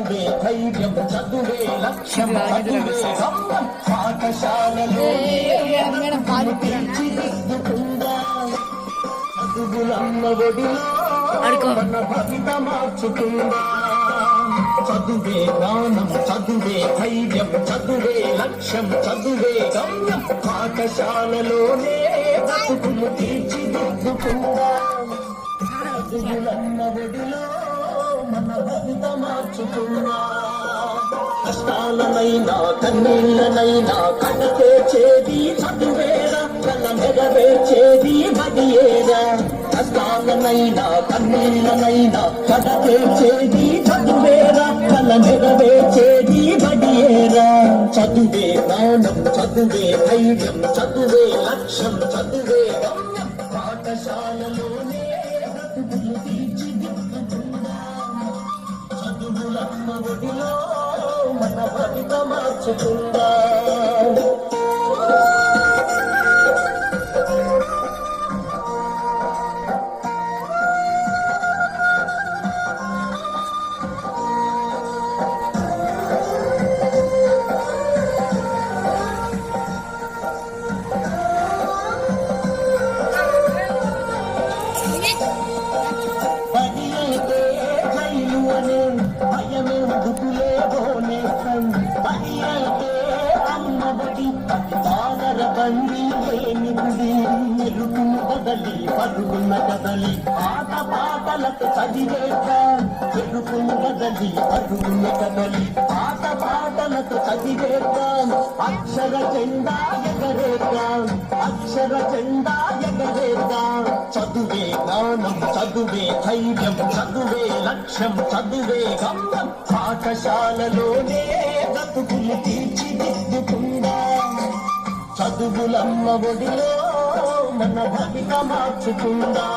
చదువే ధైర్యం చదువే లక్ష్యం చదువే గమ్యం పాఠశాలలో చదువులమ్మ ఒడిలో మన భవిత మార్చుకుందా చదువే జ్ఞానం చదువే ధైర్యం చదువే లక్ష్యం చదువే గమ్యం పాఠశాలలోనే బతుకులు తీర్చిదిద్దుకుందా చదువులమ్మ ఒడిలో మన భవిత మార్చుకుందా కష్టాలనైనా కన్నీళ్ళనైనా కడతేచేది చదువేరా కల నెరవేర్చేది బడియేరా కష్టాలనైనా కన్నీళ్ళనైనా కడతేచేది చదువేరా కల నెరవేర్చేది బడియేరా చదువే జ్ఞానం చదువే ధైర్యం చదువే లక్ష్యం చదువే గమ్యం పాఠశాలలోనే బ్రతుకులు తీర్చిదిద్దుకుందా చదువులమ్మ ఒడిలో మన భవిత మార్చుకుందా బండి లేనిది ఎరుకును కదలి పరుగున్న కదలి ఆట పాటలకు చదివేట ఎరుకును కదలి పరుగున్న కదలి ఆట పాటలకు చదివేట అక్షర జెండా ఎగరేట అక్షర జెండా ఎగరేట చదువే జ్ఞానం చదువే ధైర్యం చదువే లక్ష్యం చదువే గమ్యం పాఠశాలలోనే బ్రతుకులు తీర్చిదిద్దుకుందా చదువులమ్మ ఒడిలో మన భవిత మార్చుకుందా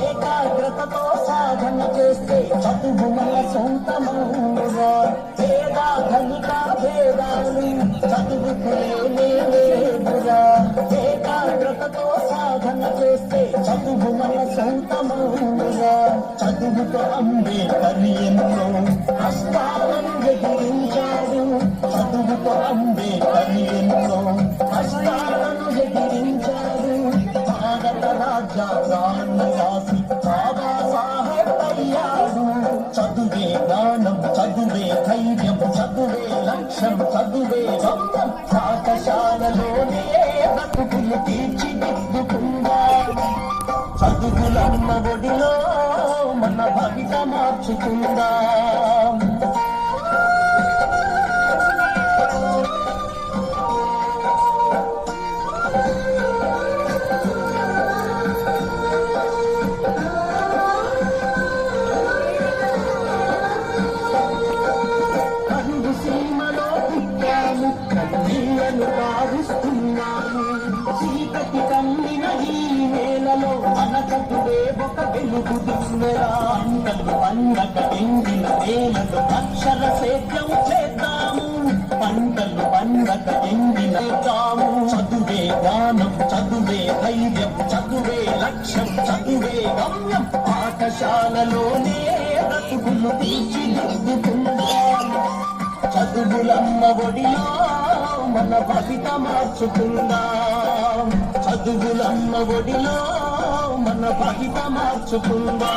ఏకాగ్రతతో సాధన చేస్తే చదువు మన సొంతమౌనుగా వేదాధనిక భేదాలు చదువుకునేలేదుగా ఏకాగ్రతతో సాధన చేస్తే చదువు మన సొంతమౌనుగా చదువుతో అంబేద్కర్ ఎన్నో కష్టాలను ఎదిరించాడు చదువుతో అంబేద్కర్ ఎన్నో కష్టాలను ఎదిరించాడు భారత రాజ్యాంగాన్ని రాసి బాబా సాహెబ్ అయ్యాడు చదువే జ్ఞానం చదువే ధైర్యం చదువే లక్ష్యం చదువే గమ్యం పాఠశాలలోనే బ్రతుకులు తీర్చిదిద్దుకుందా చదువులమ్మ ఒడిలో మన భవిత మార్చుకుందా చీకటి కమ్మిన ఈ వేళలో మన చదువే ఒక వెలుగు దిన్నెరా అంటలు పండగ ఎండిన వేళలో అక్షర సేద్యం చేద్దాము పంటలు పండగ ఎండిన చదువే జ్ఞానం చదువే ధైర్యం చదువే లక్ష్యం చదువే గమ్యం పాఠశాలలోనే బ్రతుకులు తీర్చిదిద్దుకుందా చదువులమ్మ ఒడిలో మన భవిత మార్చుకుందా చదువులమ్మ ఒడిలో మన భవిత మార్చుకుందా